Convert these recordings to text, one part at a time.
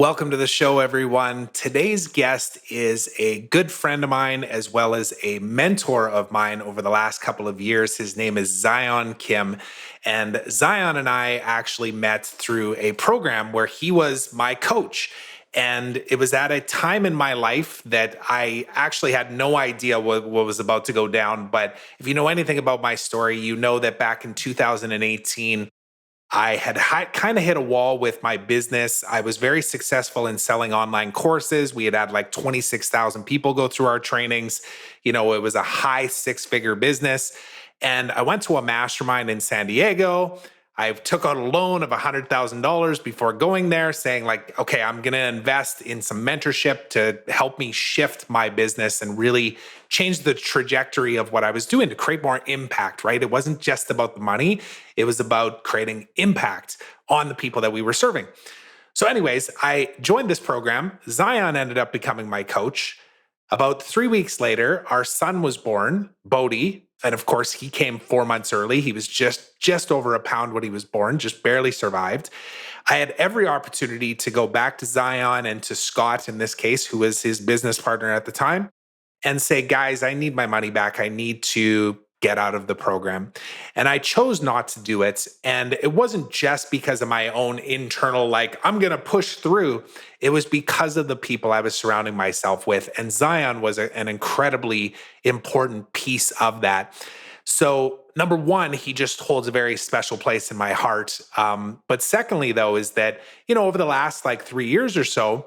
Welcome to the show, everyone. Today's guest is a good friend of mine as well as a mentor of mine over the last couple of years. His name is Zion Kim. And Zion and I actually met through a program where he was my coach. And it was at a time in my life that I actually had no idea what was about to go down. But if you know anything about my story, you know that back in 2018, I had kind of hit a wall with my business. I was very successful in selling online courses. We had like 26,000 people go through our trainings. You know, it was a high six-figure business. And I went to a mastermind in San Diego. I took out a loan of $100,000 before going there, saying like, okay, I'm going to invest in some mentorship to help me shift my business and really change the trajectory of what I was doing to create more impact, right? It wasn't just about the money. It was about creating impact on the people that we were serving. So anyways, I joined this program. Zion ended up becoming my coach. About 3 weeks later, our son was born, Bodhi. And of course, he came 4 months early. He was just over a pound when he was born, just barely survived. I had every opportunity to go back to Zion and to Scott, in this case, who was his business partner at the time, and say, guys, I need my money back. I need to get out of the program. And I chose not to do it. And it wasn't just because of my own internal, like, I'm going to push through. It was because of the people I was surrounding myself with. And Zion was an incredibly important piece of that. So number one, he just holds a very special place in my heart. But secondly, though, is that, over the last like 3 years or so,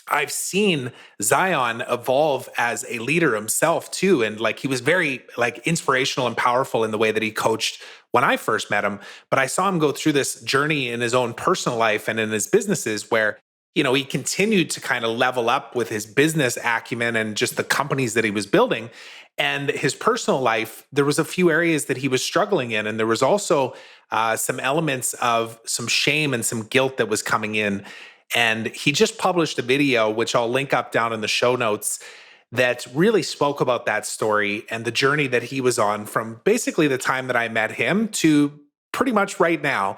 I've seen Zion evolve as a leader himself too. And like, he was very like inspirational and powerful in the way that he coached when I first met him. But I saw him go through this journey in his own personal life and in his businesses where, he continued to kind of level up with his business acumen and just the companies that he was building. And his personal life, there was a few areas that he was struggling in. And there was also some elements of some shame and some guilt that was coming in. And he just published a video, which I'll link up down in the show notes, that really spoke about that story and the journey that he was on from basically the time that I met him to pretty much right now.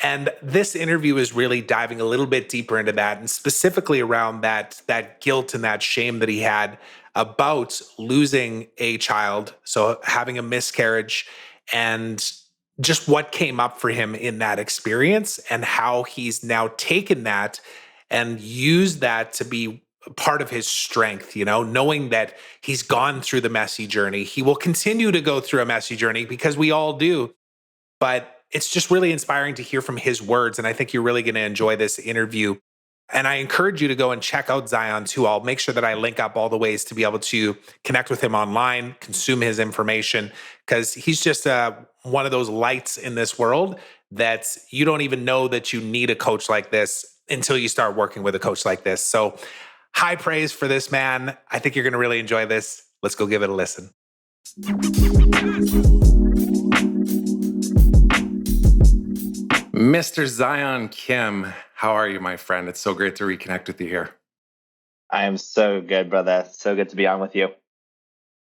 And this interview is really diving a little bit deeper into that, and specifically around that guilt and that shame that he had about losing a child, so having a miscarriage, and just what came up for him in that experience and how he's now taken that and used that to be part of his strength, knowing that he's gone through the messy journey. He will continue to go through a messy journey because we all do, but it's just really inspiring to hear from his words. And I think you're really going to enjoy this interview. And I encourage you to go and check out Zion too. I'll make sure that I link up all the ways to be able to connect with him online, consume his information, because he's just one of those lights in this world that you don't even know that you need a coach like this until you start working with a coach like this. So high praise for this man. I think you're going to really enjoy this. Let's go give it a listen. Mr. Zion Kim, how are you, my friend? It's so great to reconnect with you here. I am so good, brother. So good to be on with you.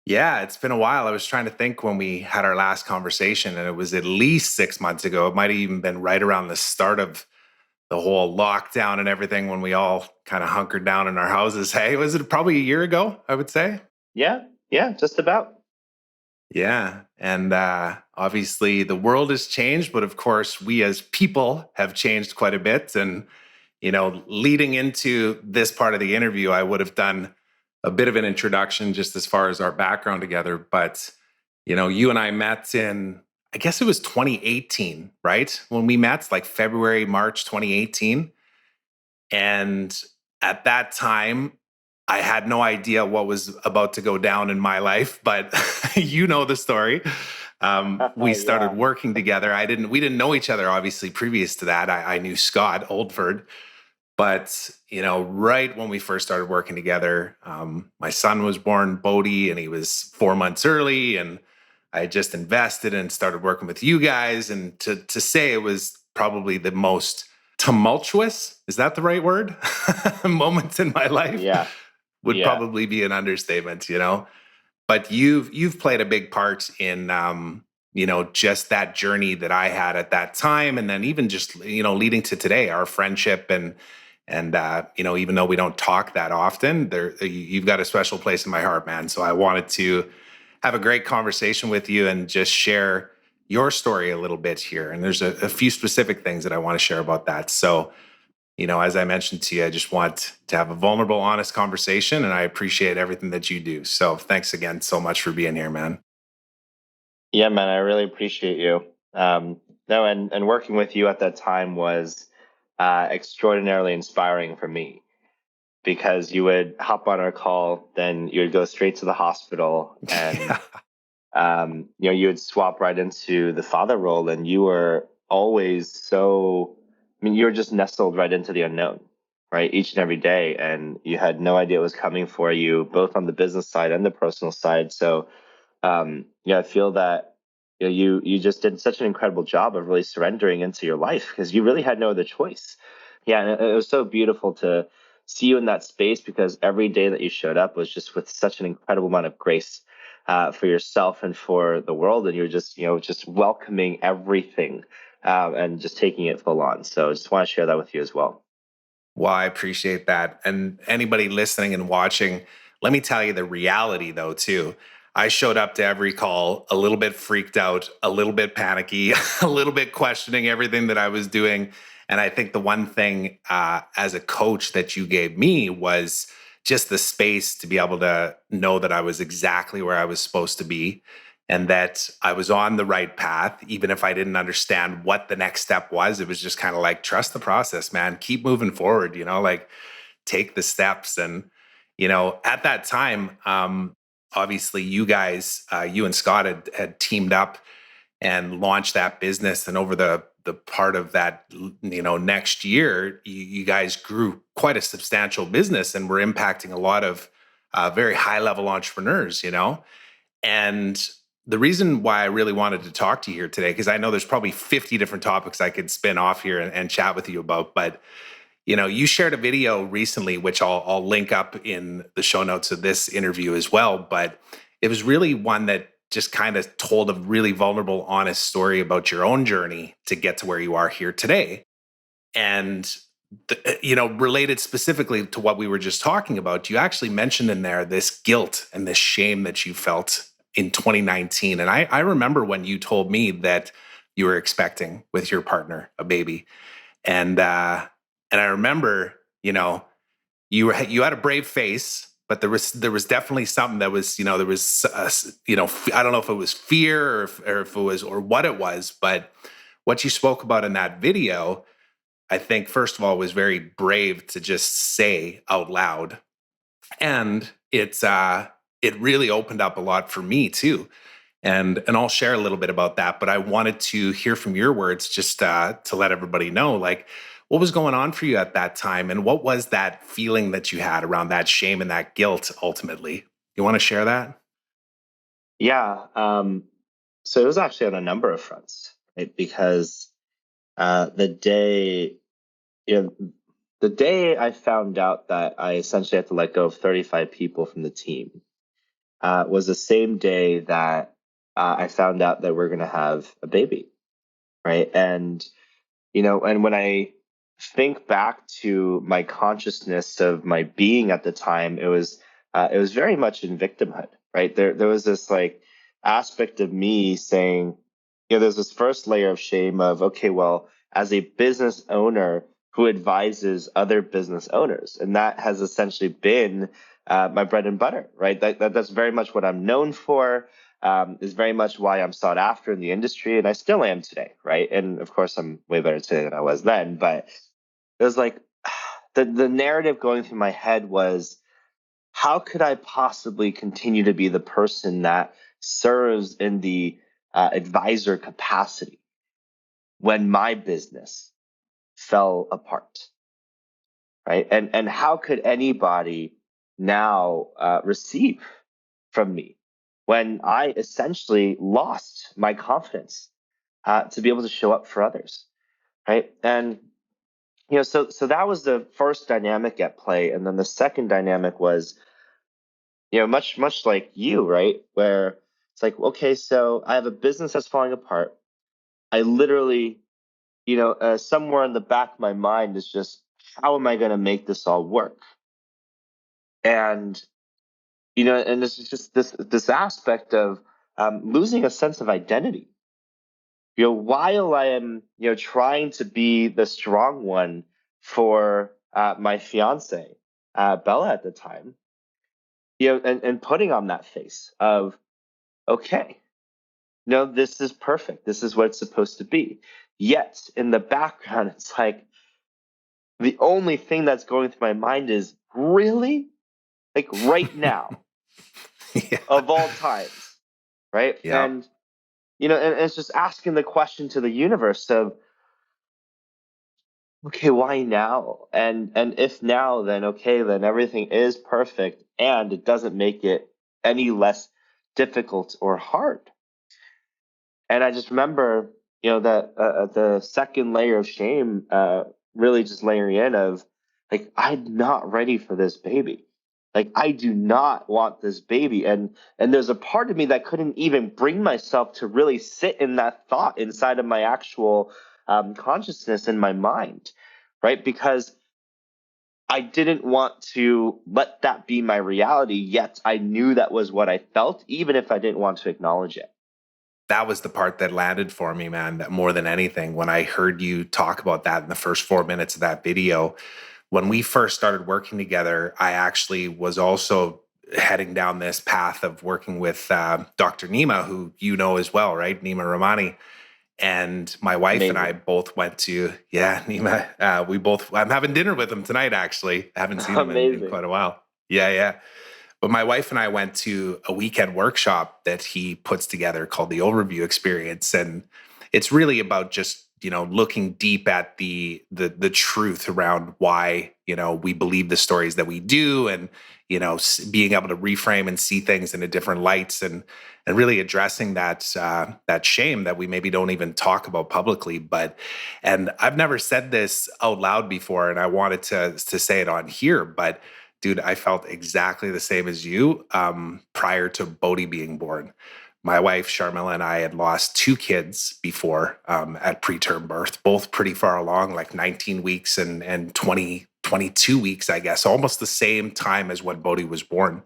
Yeah, it's been a while. I was trying to think when we had our last conversation, and it was at least 6 months ago. It might have even been right around the start of the whole lockdown and everything when we all kind of hunkered down in our houses. Hey, was it probably a year ago, I would say? Yeah, just about. Yeah. And obviously the world has changed, but of course we as people have changed quite a bit. And, leading into this part of the interview, I would have done a bit of an introduction just as far as our background together. But, you and I met in, I guess it was 2018, right? When we met, like February, March 2018. And at that time, I had no idea what was about to go down in my life, but you know the story. We started working together. We didn't know each other, obviously, previous to that. I knew Scott Oldford, but, right when we first started working together, my son was born, Bodhi, and he was 4 months early, and I just invested and started working with you guys. And to say it was probably the most tumultuous, is that the right word? Moments in my life. Would probably be an understatement, But you've played a big part in, just that journey that I had at that time, and then even just, leading to today, our friendship and And even though we don't talk that often, you've got a special place in my heart, man. So I wanted to have a great conversation with you and just share your story a little bit here. And there's a few specific things that I want to share about that. So, as I mentioned to you, I just want to have a vulnerable, honest conversation, and I appreciate everything that you do. So thanks again so much for being here, man. Yeah, man, I really appreciate you. No, and working with you at that time was extraordinarily inspiring for me because you would hop on our call, then you would go straight to the hospital, and Yeah. you would swap right into the father role, and you were always so. I mean, you were just nestled right into the unknown, right? Each and every day, and you had no idea what was coming for you, both on the business side and the personal side. So I feel that you just did such an incredible job of really surrendering into your life because you really had no other choice. Yeah, and it was so beautiful to see you in that space because every day that you showed up was just with such an incredible amount of grace for yourself and for the world, and you're just welcoming everything and just taking it full on. So I just want to share that with you as well. Well, I appreciate that. And anybody listening and watching, let me tell you the reality though, too. I showed up to every call a little bit freaked out, a little bit panicky, a little bit questioning everything that I was doing. And I think the one thing as a coach that you gave me was just the space to be able to know that I was exactly where I was supposed to be and that I was on the right path, even if I didn't understand what the next step was. It was just kind of like, trust the process, man. Keep moving forward, like take the steps. And, at that time, obviously you guys, you and Scott had teamed up and launched that business. And over the part of that, next year, you guys grew quite a substantial business and were impacting a lot of very high level entrepreneurs, and the reason why I really wanted to talk to you here today, because I know there's probably 50 different topics I could spin off here and chat with you about, but you shared a video recently, which I'll link up in the show notes of this interview as well. But it was really one that just kind of told a really vulnerable, honest story about your own journey to get to where you are here today. And related specifically to what we were just talking about, you actually mentioned in there this guilt and this shame that you felt in 2019. And I remember when you told me that you were expecting with your partner a baby, and I remember, you had a brave face, but there was definitely something that was, there was, I don't know if it was fear or if it was or what it was, but what you spoke about in that video, I think, first of all, was very brave to just say out loud. And it really opened up a lot for me too. And I'll share a little bit about that, but I wanted to hear from your words just to let everybody know, like, what was going on for you at that time, and what was that feeling that you had around that shame and that guilt ultimately? You want to share that? Yeah. So it was actually on a number of fronts, right? Because the day, you know, the day I found out that I essentially had to let go of 35 people from the team was the same day that I found out that we're going to have a baby, right? And when I think back to my consciousness of my being at the time, it was very much in victimhood, right? There was this like aspect of me saying, there's this first layer of shame of, okay, well, as a business owner who advises other business owners, and that has essentially been my bread and butter, right? That's very much what I'm known for. Is very much why I'm sought after in the industry, and I still am today, right? And of course, I'm way better today than I was then. But it was like the narrative going through my head was, how could I possibly continue to be the person that serves in the advisor capacity when my business fell apart, right? And how could anybody now receive from me when I essentially lost my confidence to be able to show up for others, right? And so that was the first dynamic at play, and then the second dynamic was, much like you, right, where it's like, okay, so I have a business that's falling apart. I literally, somewhere in the back of my mind is just how am I going to make this all work? And, and this is just this aspect of losing a sense of identity. While I am, trying to be the strong one for my fiance, Bella at the time, and putting on that face of, okay, no, this is perfect. This is what it's supposed to be. Yet in the background, it's like the only thing that's going through my mind is, really? Like right now, Yeah. of all times, right? Yeah. And, and it's just asking the question to the universe of, okay, why now? And if now, then okay, then everything is perfect and it doesn't make it any less difficult or hard. And I just remember, that the second layer of shame really just layering in of, like, I'm not ready for this baby. Like, I do not want this baby. And there's a part of me that couldn't even bring myself to really sit in that thought inside of my actual consciousness in my mind, right? Because I didn't want to let that be my reality, yet I knew that was what I felt, even if I didn't want to acknowledge it. That was the part that landed for me, man, that more than anything. When I heard you talk about that in the first 4 minutes of that video, when we first started working together, I actually was also heading down this path of working with Dr. Nima, who you know as well, right? Nima Ramani. And my wife and I Amazing. both went to, yeah, Nima. I'm having dinner with him tonight, actually. I haven't seen him in Amazing. quite a while. Yeah, yeah. But my wife and I went to a weekend workshop that he puts together called the Overview Experience, and it's really about just looking deep at the truth around why we believe the stories that we do, and being able to reframe and see things in a different lights, and really addressing that shame that we maybe don't even talk about publicly. And I've never said this out loud before, and I wanted to say it on here, but dude, I felt exactly the same as you prior to Bodhi being born. My wife, Sharmila, and I had lost two kids before at preterm birth, both pretty far along, like 19 weeks and 22 weeks, I guess, almost the same time as when Bodhi was born.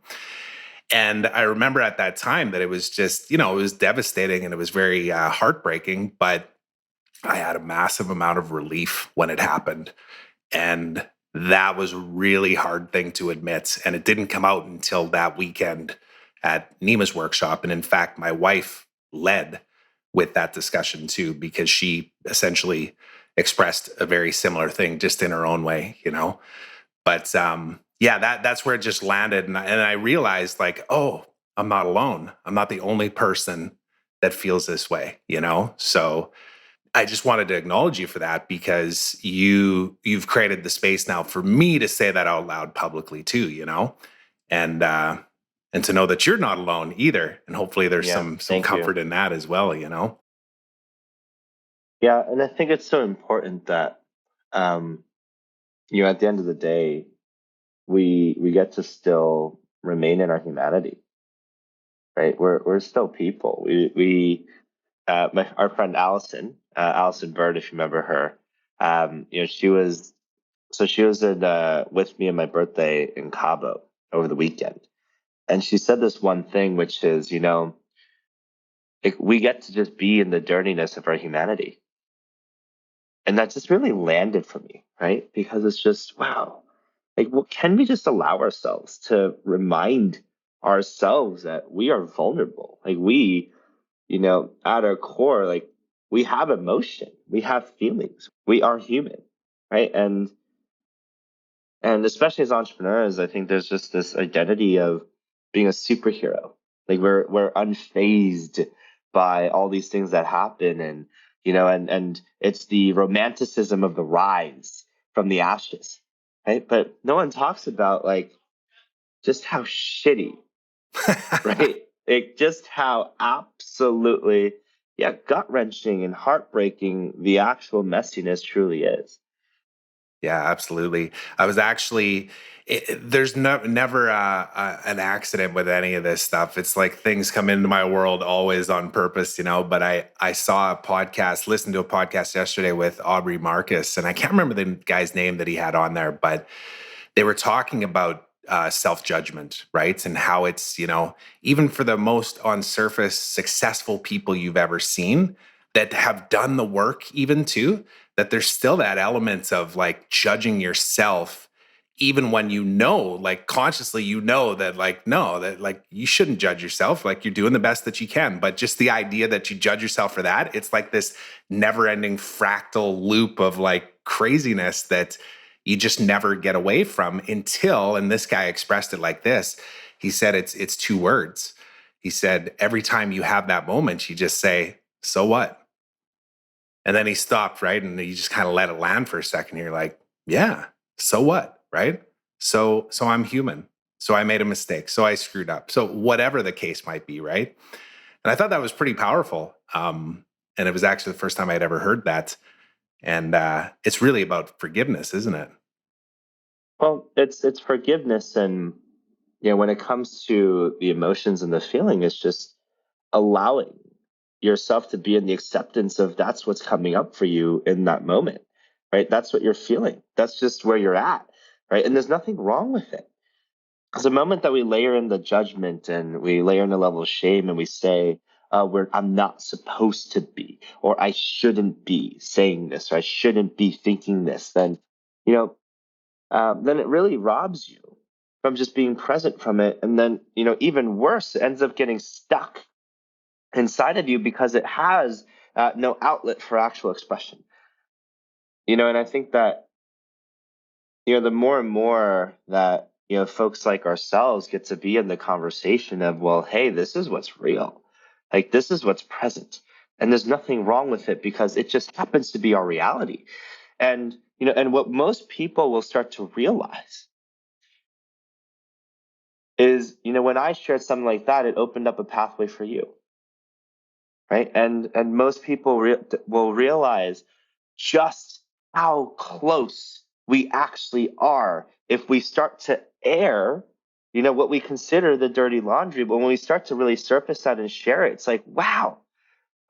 And I remember at that time that it was just, it was devastating and it was very heartbreaking, but I had a massive amount of relief when it happened. And that was a really hard thing to admit. And it didn't come out until that weekend at Nima's workshop. And in fact, my wife led with that discussion too, because she essentially expressed a very similar thing just in her own way. But yeah, that's where it just landed. And I realized, like, oh, I'm not alone. I'm not the only person that feels this way. So I just wanted to acknowledge you for that, because you've created the space now for me to say that out loud publicly too. And and to know that you're not alone either. And hopefully there's Yeah, some thank you. comfort in that as well. Yeah, and I think it's so important that um, at the end of the day, we get to still remain in our humanity, right? We're still people. Our friend Allison Bird, if you remember her, she was with me on my birthday in Cabo over the weekend, and she said this one thing, which is, like, we get to just be in the dirtiness of our humanity. And that just really landed for me, right? Because it's just, wow, like, what can we just allow ourselves to remind ourselves that we are vulnerable? Like, at our core, like, we have emotion, we have feelings, we are human, right? And especially as entrepreneurs, I think there's just this identity of being a superhero. Like, we're unfazed by all these things that happen, and and it's the romanticism of the rise from the ashes, right? But no one talks about, like, just how shitty, right? Like, just how absolutely, yeah, gut wrenching and heartbreaking the actual messiness truly is. Yeah, absolutely. I was actually, there's never an accident with any of this stuff. It's like things come into my world always on purpose, you know. But I saw a podcast, listened to a podcast yesterday with Aubrey Marcus, and I can't remember the guy's name that he had on there, but they were talking about self judgment, right? And how it's, you know, even for the most on surface successful people you've ever seen that have done the work, even too, that there's still that element of like judging yourself, even when you know, like consciously, you know that, like, no, that like you shouldn't judge yourself, like you're doing the best that you can. But just the idea that you judge yourself for that, it's like this never ending fractal loop of like craziness that you just never get away from until, and this guy expressed it like this. He said it's two words. He said every time you have that moment, you just say, so what? And then he stopped, right? And you just kind of let it land for a second. You're like, yeah, so what? Right? So I'm human. So I made a mistake. So I screwed up. So whatever the case might be, right? And I thought that was pretty powerful. And it was actually the first time I'd ever heard that. And it's really about forgiveness, isn't it? Well, it's forgiveness, and when it comes to the emotions and the feeling, it's just allowing yourself to be in the acceptance of that's what's coming up for you in that moment, right? That's what you're feeling. That's just where you're at, right? And there's nothing wrong with it. Because the moment that we layer in the judgment and we layer in the level of shame and we say, I'm not supposed to be, or I shouldn't be saying this, or I shouldn't be thinking this, you know, then it really robs you from just being present from it. And then, even worse, it ends up getting stuck inside of you because it has no outlet for actual expression. And I think that, the more and more that, folks like ourselves get to be in the conversation of, well, hey, this is what's real. Like, this is what's present. And there's nothing wrong with it because it just happens to be our reality. And, and what most people will start to realize is, when I shared something like that, it opened up a pathway for you, right? And most people will realize just how close we actually are if we start to air, what we consider the dirty laundry. But when we start to really surface that and share it, it's like, wow,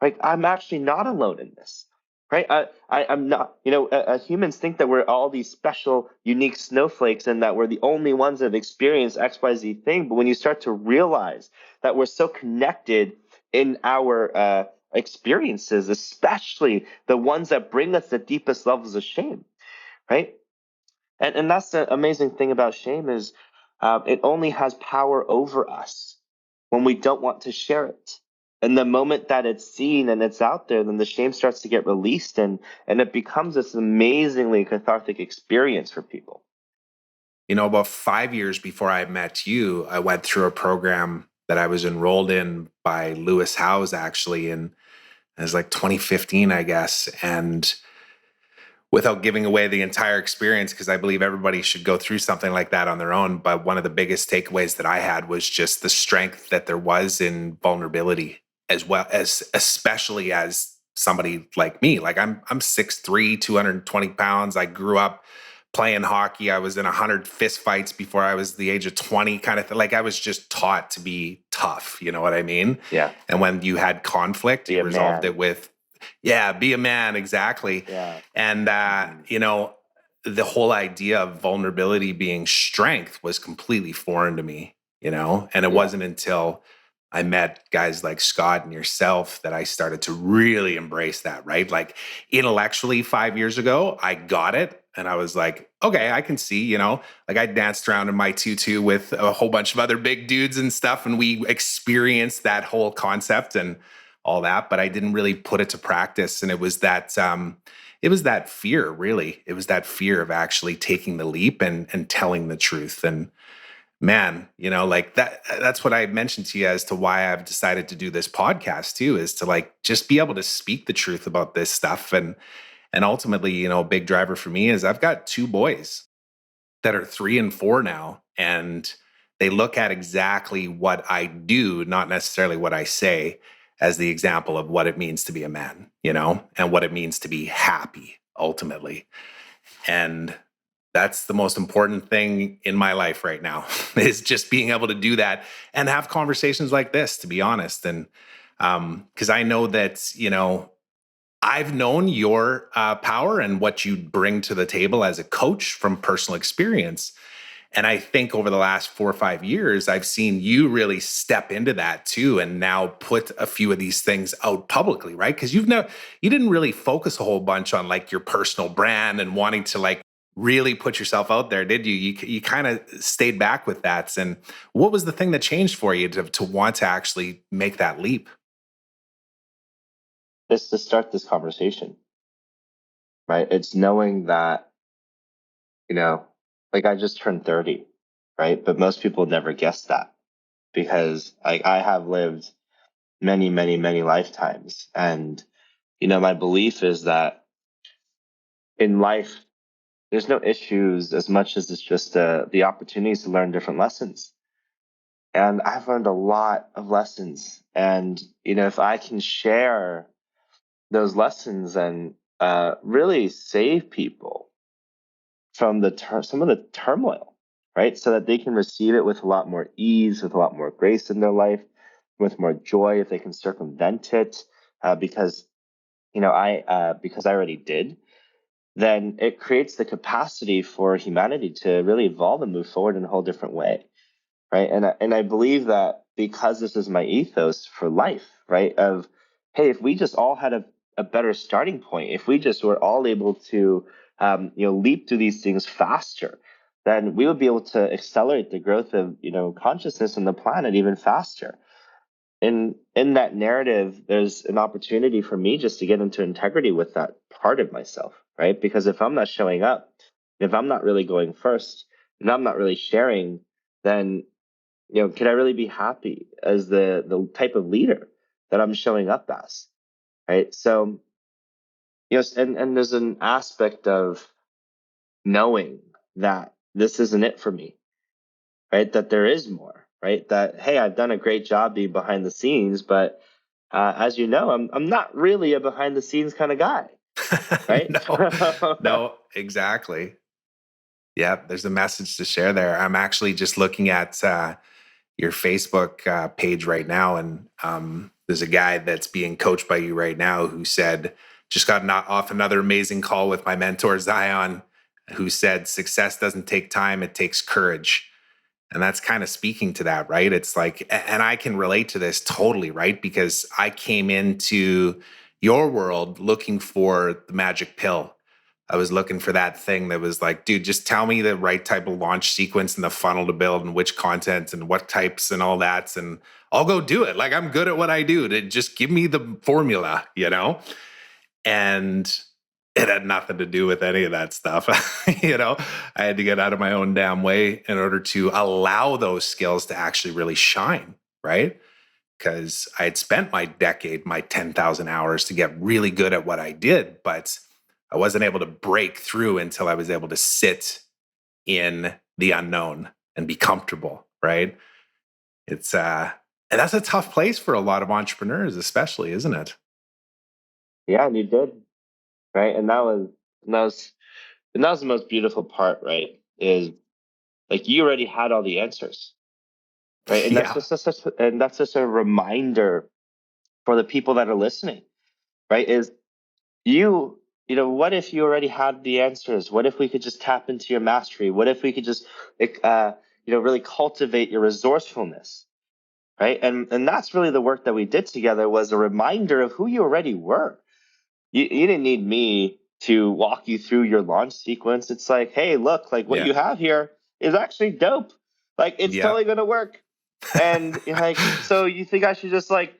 like I'm actually not alone in this, right? I'm not, humans think that we're all these special, unique snowflakes and that we're the only ones that have experienced XYZ thing. But when you start to realize that we're so connected in our experiences, especially the ones that bring us the deepest levels of shame, right? And that's the amazing thing about shame is it only has power over us when we don't want to share it. And the moment that it's seen and it's out there, then the shame starts to get released and it becomes this amazingly cathartic experience for people. You know, about 5 years before I met you, I went through a program that I was enrolled in by Lewis Howes, actually, and it was like 2015, I guess. And without giving away the entire experience, because I believe everybody should go through something like that on their own. But one of the biggest takeaways that I had was just the strength that there was in vulnerability, as well as, especially as somebody like me. Like I'm 6'3", 220 pounds. I grew up playing hockey. I was in 100 fist fights before I was the age of 20, kind of thing. Like I was just taught to be tough. You know what I mean? Yeah. And when you had conflict, Be you a resolved man. it with, yeah, be a man. Exactly. Yeah. And, you know, the whole idea of vulnerability being strength was completely foreign to me, you know, and it Yeah. wasn't until I met guys like Scott and yourself that I started to really embrace that, right? Like intellectually 5 years ago, I got it. And I was like, okay, I can see, you know, like I danced around in my tutu with a whole bunch of other big dudes and stuff. And we experienced that whole concept and all that, but I didn't really put it to practice. And it was that fear, really. It was that fear of actually taking the leap and telling the truth. And man, you know, like that's what I mentioned to you as to why I've decided to do this podcast too, is to like just be able to speak the truth about this stuff. And ultimately, you know, a big driver for me is I've got two boys that are 3 and 4 now, and they look at exactly what I do, not necessarily what I say, as the example of what it means to be a man, you know, and what it means to be happy ultimately. And that's the most important thing in my life right now is just being able to do that and have conversations like this, to be honest. And because I know that, I've known your power and what you bring to the table as a coach from personal experience. And I think over the last 4 or 5 years, I've seen you really step into that too, and now put a few of these things out publicly, right? Because you didn't really focus a whole bunch on like your personal brand and wanting to like really put yourself out there, did you? You kind of stayed back with that. And what was the thing that changed for you to want to actually make that leap? It's to start this conversation, right? It's knowing that, you know, like I just turned 30, right? But most people never guess that because like I have lived many, many, many lifetimes. And, my belief is that in life, there's no issues as much as it's just the opportunities to learn different lessons. And I've learned a lot of lessons. And, if I can share those lessons and really save people from some of the turmoil, right? So that they can receive it with a lot more ease, with a lot more grace in their life, with more joy if they can circumvent it, because because I already did. Then it creates the capacity for humanity to really evolve and move forward in a whole different way, right? And I believe that because this is my ethos for life, right? Of hey, if we just all had a better starting point, if we just were all able to leap through these things faster, then we would be able to accelerate the growth of consciousness on the planet even faster. In that narrative, there's an opportunity for me just to get into integrity with that part of myself, right? Because if I'm not showing up, if I'm not really going first, and I'm not really sharing, then can I really be happy as the type of leader that I'm showing up as, right? So yes, and there's an aspect of knowing that this isn't it for me, right? That there is more, right? That hey, I've done a great job being behind the scenes, but as you know, I'm not really a behind the scenes kind of guy, right? No, no, exactly. Yeah, there's a message to share there. I'm actually just looking at your Facebook page right now, and there's a guy that's being coached by you right now who said, just got off another amazing call with my mentor, Zion, who said, success doesn't take time, it takes courage. And that's kind of speaking to that, right? It's like, and I can relate to this totally, right? Because I came into your world looking for the magic pill. I was looking for that thing that was like, dude, just tell me the right type of launch sequence and the funnel to build and which content and what types and all that. And I'll go do it. Like I'm good at what I do. To just give me the formula, And it had nothing to do with any of that stuff. I had to get out of my own damn way in order to allow those skills to actually really shine, right? Because I had spent my decade, my 10,000 hours to get really good at what I did, but I wasn't able to break through until I was able to sit in the unknown and be comfortable, right? It's and that's a tough place for a lot of entrepreneurs, especially, isn't it? Yeah, and you did, right? And that was the most beautiful part, right? Is like you already had all the answers, right? And Yeah. that's just a reminder for the people that are listening, right? Is what if you already had the answers? What if we could just tap into your mastery? What if we could just really cultivate your resourcefulness, right? And that's really the work that we did together, was a reminder of who you already were. You didn't need me to walk you through your launch sequence. It's like, hey, look, like what Yeah. you have here is actually dope. Like it's Yeah. totally gonna work. And you're like, so you think I should just like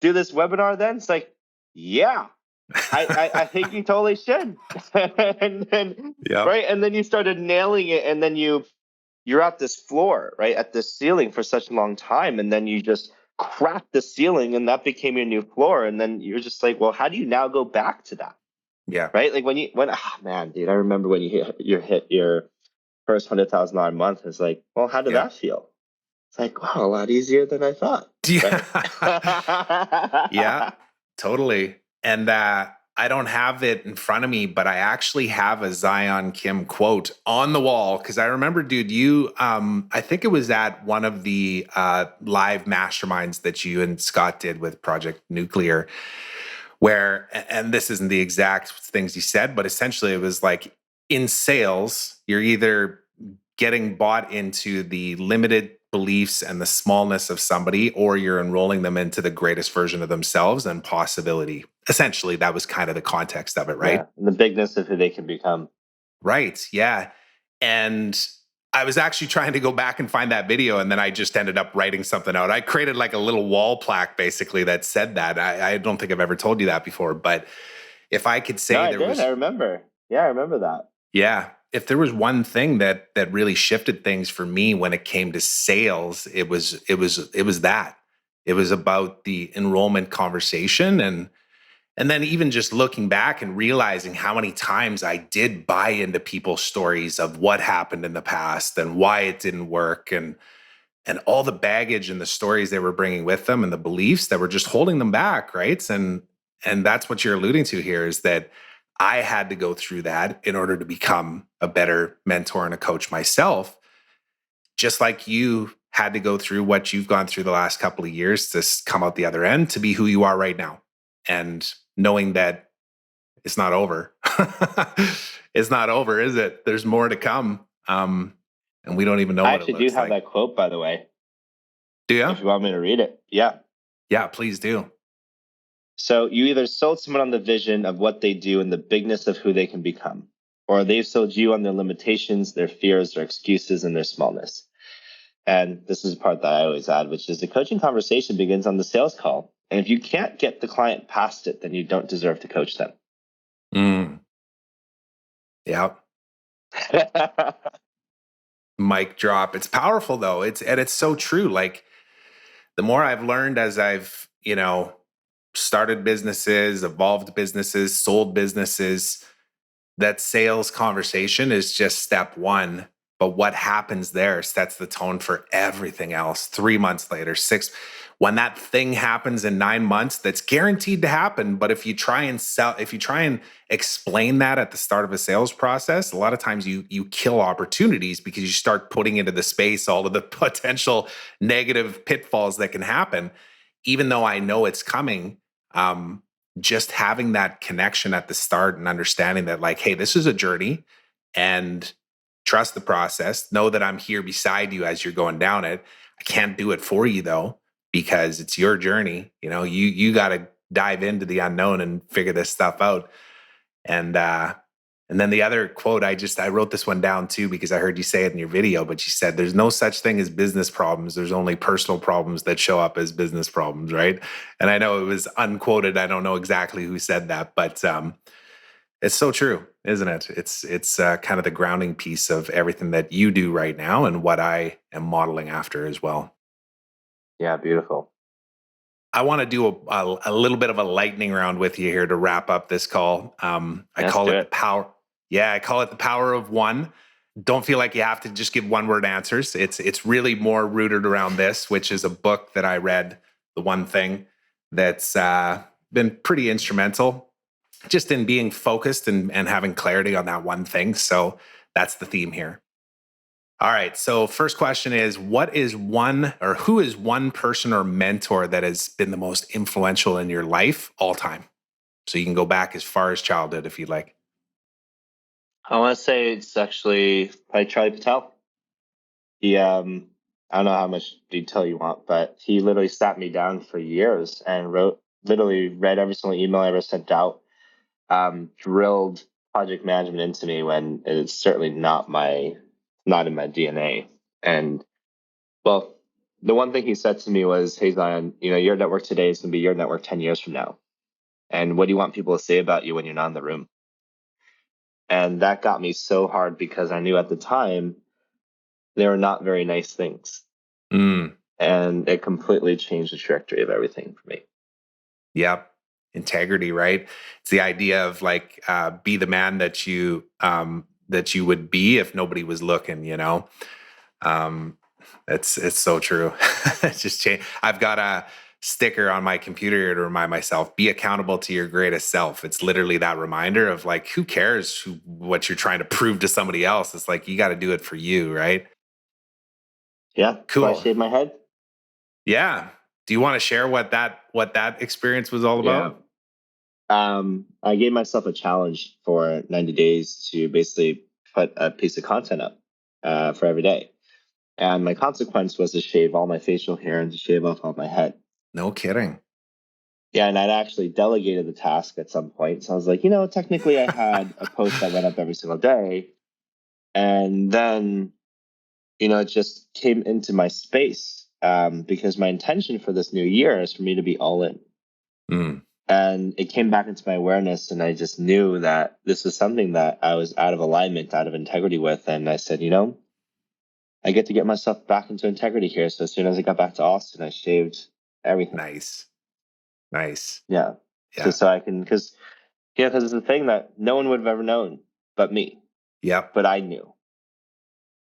do this webinar then? It's like, yeah, I think you totally should. And then Yep. right, and then you started nailing it, and then you're at this floor, right, at this ceiling for such a long time, and then you just cracked the ceiling, and that became your new floor, and then you're just like, well, how do you now go back to that, Yeah. right? Like man, dude, I remember when you hit your first $100,000 month. It's like, well, how did Yeah. that feel? It's like, wow, a lot easier than I thought, right? Yeah. Yeah. Totally. And I don't have it in front of me, but I actually have a Zion Kim quote on the wall because I remember, dude, you, I think it was at one of the live masterminds that you and Scott did with Project Nuclear, where, and this isn't the exact things you said, but essentially it was like in sales, you're either getting bought into the limited beliefs and the smallness of somebody, or you're enrolling them into the greatest version of themselves and possibility. Essentially, that was kind of the context of it, right? Yeah, and the bigness of who they can become. Right. Yeah. And I was actually trying to go back and find that video, and then I just ended up writing something out. I created like a little wall plaque basically that said that. I don't think I've ever told you that before, but if I could No, say I there did. I was, remember. Yeah, I remember that. yeah, if there was one thing that really shifted things for me when it came to sales, it was that. It was about the enrollment conversation, and then even just looking back and realizing how many times I did buy into people's stories of what happened in the past and why it didn't work, and all the baggage and the stories they were bringing with them and the beliefs that were just holding them back, right? And that's what you're alluding to here, is that I had to go through that in order to become a better mentor and a coach myself, just like you had to go through what you've gone through the last couple of years to come out the other end to be who you are right now. And knowing that it's not over. It's not over, is it? There's more to come. And we don't even know I what it actually do looks have like. that quote, by the way, Do you? if you want me to read it. Yeah. Yeah, please do. So you either sold someone on the vision of what they do and the bigness of who they can become, or they've sold you on their limitations, their fears, their excuses, and their smallness. And this is the part that I always add, which is the coaching conversation begins on the sales call. And if you can't get the client past it, then you don't deserve to coach them. Mm, yeah. Mic drop. It's powerful though. It's so true. Like the more I've learned as I've, started businesses, evolved businesses, sold businesses, that sales conversation is just step one. But what happens there sets the tone for everything else. 3 months later, six, when that thing happens in 9 months, that's guaranteed to happen. But if you try and sell, if you try and explain that at the start of a sales process, a lot of times you kill opportunities because you start putting into the space all of the potential negative pitfalls that can happen. Even though I know it's coming, um, just having that connection at the start and understanding that, like, hey, this is a journey, and trust the process. Know that I'm here beside you as you're going down it. I can't do it for you though, because it's your journey. You got to dive into the unknown and figure this stuff out. And then the other quote, I wrote this one down too because I heard you say it in your video, but you said there's no such thing as business problems. There's only personal problems that show up as business problems, right? And I know it was unquoted. I don't know exactly who said that, but it's so true, isn't it? It's kind of the grounding piece of everything that you do right now and what I am modeling after as well. Yeah, beautiful. I want to do a little bit of a lightning round with you here to wrap up this call. I Let's call do it the it. power. Yeah, I call it the power of one. Don't feel like you have to just give one word answers. It's really more rooted around this, which is a book that I read, The One Thing, that's been pretty instrumental just in being focused and having clarity on that one thing. So that's the theme here. All right. So first question is, what is one, or who is one person or mentor that has been the most influential in your life all time? So you can go back as far as childhood if you'd like. I want to say it's actually by Charlie Patel. He, I don't know how much detail you want, but he literally sat me down for years and literally read every single email I ever sent out, drilled project management into me when it's certainly not in my DNA. And well, the one thing he said to me was, "Hey Zion, your network today is going to be your network 10 years from now. And what do you want people to say about you when you're not in the room?" And that got me so hard because I knew at the time they were not very nice things. Mm, And it completely changed the trajectory of everything for me. yep. Integrity, right? It's the idea of like be the man that you would be if nobody was looking. Um, it's so true. It's just change. I've got sticker on my computer to remind myself, be accountable to your greatest self. It's literally that reminder of like, who cares what you're trying to prove to somebody else? It's like, you got to do it for you, right? Yeah, that's why I Cool. shaved my head. Yeah. Do you want to share what that experience was all Yeah. about? I gave myself a challenge for 90 days to basically put a piece of content up for every day. And my consequence was to shave all my facial hair and to shave off all my head. No kidding. Yeah, and I'd actually delegated the task at some point. So I was like, technically I had a post that went up every single day. And then, it just came into my space because my intention for this new year is for me to be all in. Mm. And it came back into my awareness, and I just knew that this was something that I was out of alignment, out of integrity with. And I said, I get myself back into integrity here. So as soon as I got back to Austin, I shaved everything. Nice. Nice. Yeah. Yeah. So I can, because it's a thing that no one would have ever known but me. Yep. But I knew.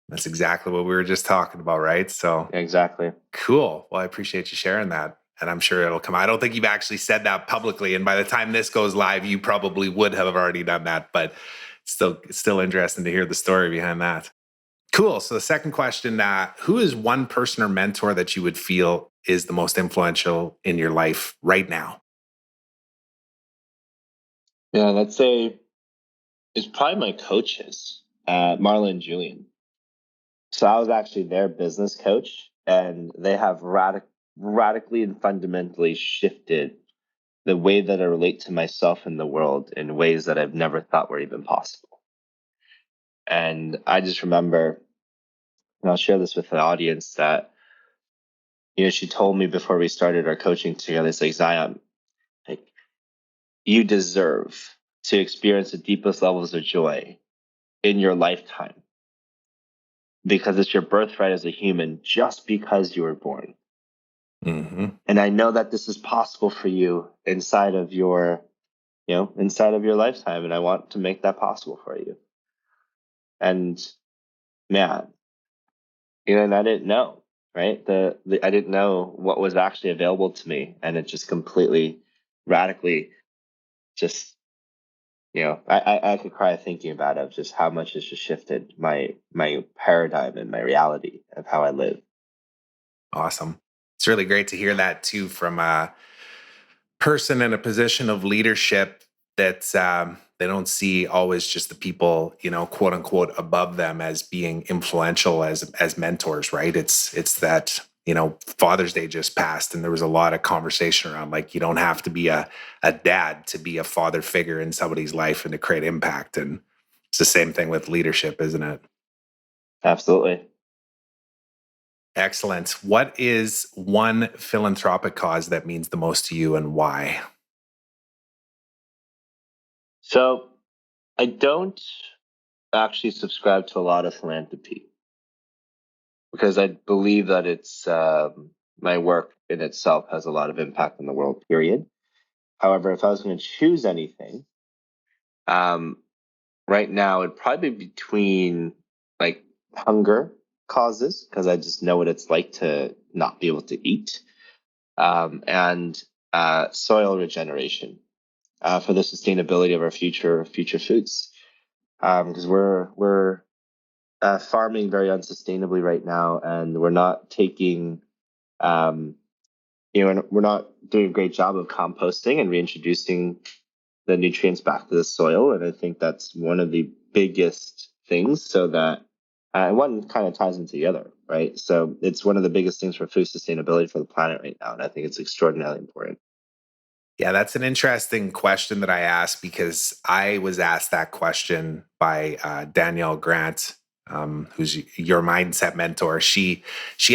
That's exactly what we were just talking about, right? So Exactly. cool. Well, I appreciate you sharing that. And I'm sure it'll come. I don't think you've actually said that publicly. And by the time this goes live, you probably would have already done that. But it's still interesting to hear the story behind that. Cool. So the second question, who is one person or mentor that you would feel is the most influential in your life right now? Yeah, let's say it's probably my coaches, Marla and Julian. So I was actually their business coach, and they have radically and fundamentally shifted the way that I relate to myself in the world in ways that I've never thought were even possible. And I just remember, and I'll share this with the audience, that she told me before we started our coaching together, it's like, Zion, like, you deserve to experience the deepest levels of joy in your lifetime because it's your birthright as a human just because you were born. Mm-hmm. And I know that this is possible for you inside of your lifetime. And I want to make that possible for you. And man, and I didn't know, right? I didn't know what was actually available to me. And it just completely radically just, I could cry thinking about it, of just how much it's just shifted my paradigm and my reality of how I live. Awesome. It's really great to hear that too from a person in a position of leadership that they don't see always just the people, quote unquote, above them as being influential as mentors, right? It's that, Father's Day just passed, and there was a lot of conversation around like you don't have to be a dad to be a father figure in somebody's life and to create impact. And it's the same thing with leadership, isn't it? Absolutely. Excellent. What is one philanthropic cause that means the most to you and why? So I don't actually subscribe to a lot of philanthropy because I believe that it's my work in itself has a lot of impact on the world, period. However, if I was going to choose anything, um, right now it'd probably be between like hunger causes, because I just know what it's like to not be able to eat, and soil regeneration for the sustainability of our future foods. Because we're farming very unsustainably right now, and we're not taking, um, and we're not doing a great job of composting and reintroducing the nutrients back to the soil. And I think that's one of the biggest things. So that one kind of ties them together, right? So it's one of the biggest things for food sustainability for the planet right now, and I think it's extraordinarily important. Yeah, that's an interesting question that I asked because I was asked that question by Danielle Grant, who's your mindset mentor. She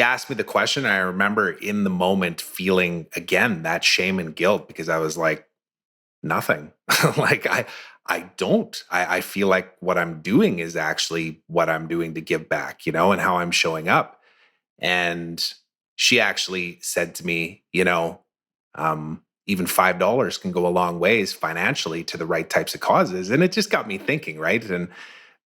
asked me the question. And I remember in the moment feeling again that shame and guilt because I was like, nothing. like I don't. I feel like what I'm doing is actually what I'm doing to give back, and how I'm showing up. And she actually said to me, even $5 can go a long ways financially to the right types of causes. And it just got me thinking, right?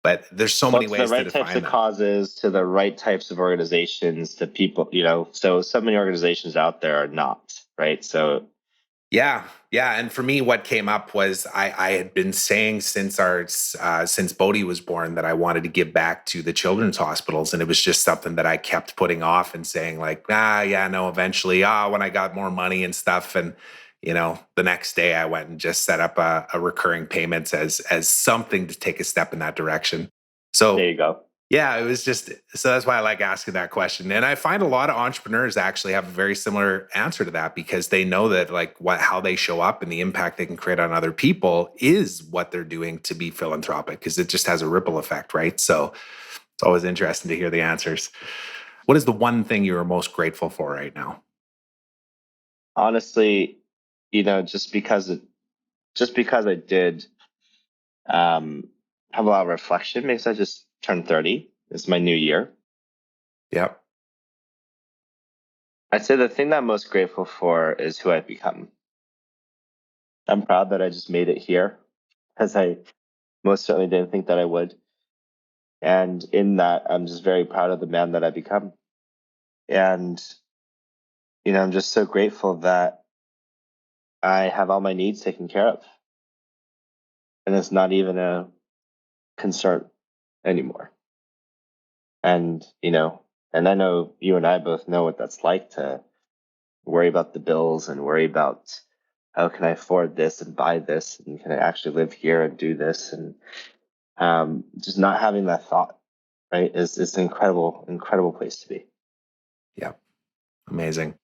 But there's so Well, many to the ways to right types define of that. causes, to the right types of organizations, to people, so many organizations out there are not, right? So Yeah, yeah. And for me, what came up was I had been saying since Bodhi was born that I wanted to give back to the children's hospitals, and it was just something that I kept putting off and saying like, yeah, no, eventually, when I got more money and stuff. And the next day I went and just set up a recurring payments as something to take a step in that direction. there So you go. yeah, it was just so that's why I like asking that question. And I find a lot of entrepreneurs actually have a very similar answer to that because they know that like how they show up and the impact they can create on other people is what they're doing to be philanthropic because it just has a ripple effect, right? So it's always interesting to hear the answers. What is the one thing you are most grateful for right now? Honestly, just because I did um, have a lot of reflection because I just turned 30. It's my new year. Yep. I'd say the thing that I'm most grateful for is who I've become. I'm proud that I just made it here because I most certainly didn't think that I would. And in that, I'm just very proud of the man that I've become. And, I'm just so grateful that I have all my needs taken care of. And it's not even a concern anymore. And, and I know you and I both know what that's like to worry about the bills and worry about how can I afford this and buy this and can I actually live here and do this and just not having that thought, right, is an incredible place to be. Yep. Amazing.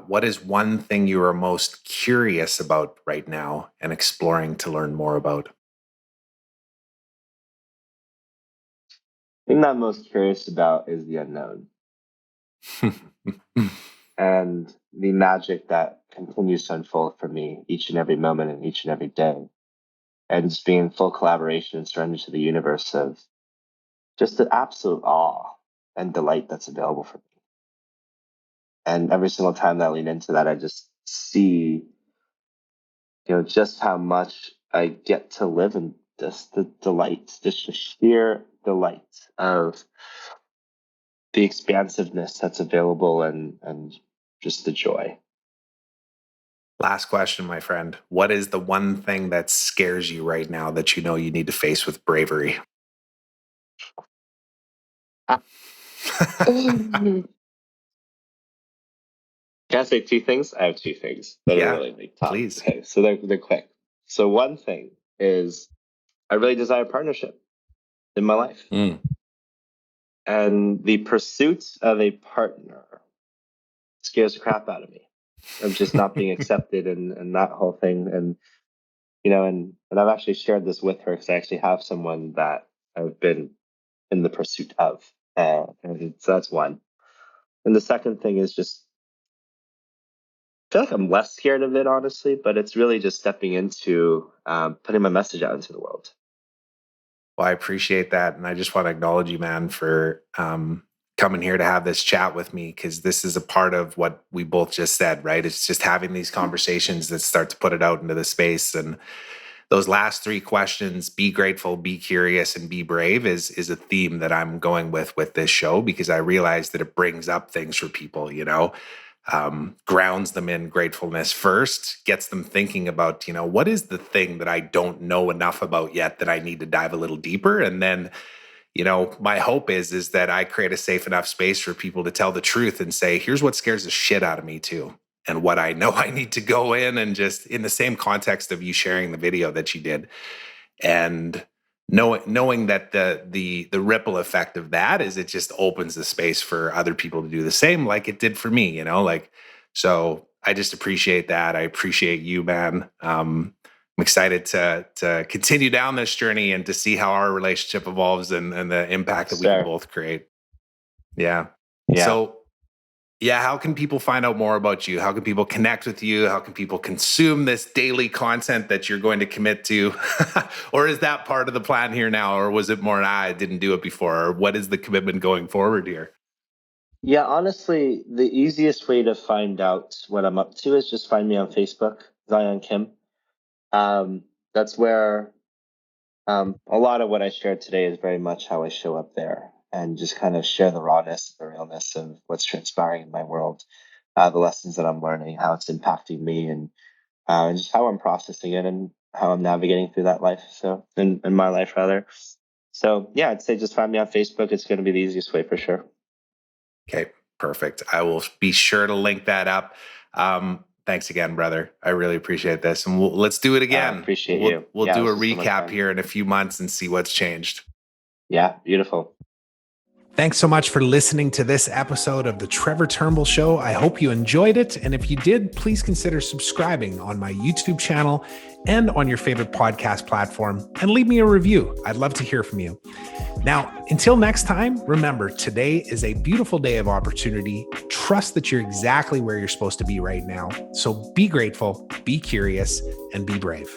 What is one thing you are most curious about right now and exploring to learn more about? The thing that I'm most curious about is the unknown and the magic that continues to unfold for me each and every moment and each and every day. And just being in full collaboration and surrender to the universe of just the absolute awe and delight that's available for me. And every single time that I lean into that, I just see, just how much I get to live in just the delight, just the sheer delight of the expansiveness that's available and just the joy. Last question, my friend. What is the one thing that scares you right now that you know you need to face with bravery? Ah. Can I say two things? I have two things that are Yeah, really like top. please. Okay, so they're quick. So one thing is I really desire partnership in my life. Mm. And the pursuit of a partner scares the crap out of me of just not being accepted and that whole thing. And, and I've actually shared this with her because I actually have someone that I've been in the pursuit of. And so that's one. And the second thing is just, I feel like I'm less scared of it, honestly, but it's really just stepping into putting my message out into the world. Well, I appreciate that. And I just want to acknowledge you, man, for coming here to have this chat with me because this is a part of what we both just said, right? It's just having these conversations that start to put it out into the space. And those last three questions, be grateful, be curious, and be brave, is a theme that I'm going with this show because I realize that it brings up things for people, grounds them in gratefulness first, gets them thinking about, what is the thing that I don't know enough about yet that I need to dive a little deeper. And then, my hope is that I create a safe enough space for people to tell the truth and say, here's what scares the shit out of me too. And what I know I need to go in and just in the same context of you sharing the video that you did and knowing that the ripple effect of that is it just opens the space for other people to do the same like it did for me, like so I just appreciate that. I appreciate you, man. I'm excited to continue down this journey and to see how our relationship evolves and the impact that we can Sure. both create. Yeah. Yeah. So yeah, how can people find out more about you? How can people connect with you? How can people consume this daily content that you're going to commit to? Or is that part of the plan here now? Or was it more, I didn't do it before? Or what is the commitment going forward here? Yeah, honestly, the easiest way to find out what I'm up to is just find me on Facebook, Zion Kim. That's where a lot of what I shared today is very much how I show up there and just kind of share the rawness, the realness of what's transpiring in my world. the lessons that I'm learning, how it's impacting me, and just how I'm processing it and how I'm navigating through that life. So in my life rather. So yeah, I'd say just find me on Facebook. It's going to be the easiest way for sure. Okay, perfect. I will be sure to link that up. Thanks again, brother. I really appreciate this, and let's do it again. Appreciate We'll you. we'll Yeah, do a this is so much recap fun. here in a few months and see what's changed. Yeah, beautiful. Thanks so much for listening to this episode of the Trevor Turnbull Show. I hope you enjoyed it. And if you did, please consider subscribing on my YouTube channel and on your favorite podcast platform, and leave me a review. I'd love to hear from you. Now, until next time, remember, today is a beautiful day of opportunity. Trust that you're exactly where you're supposed to be right now. So be grateful, be curious, and be brave.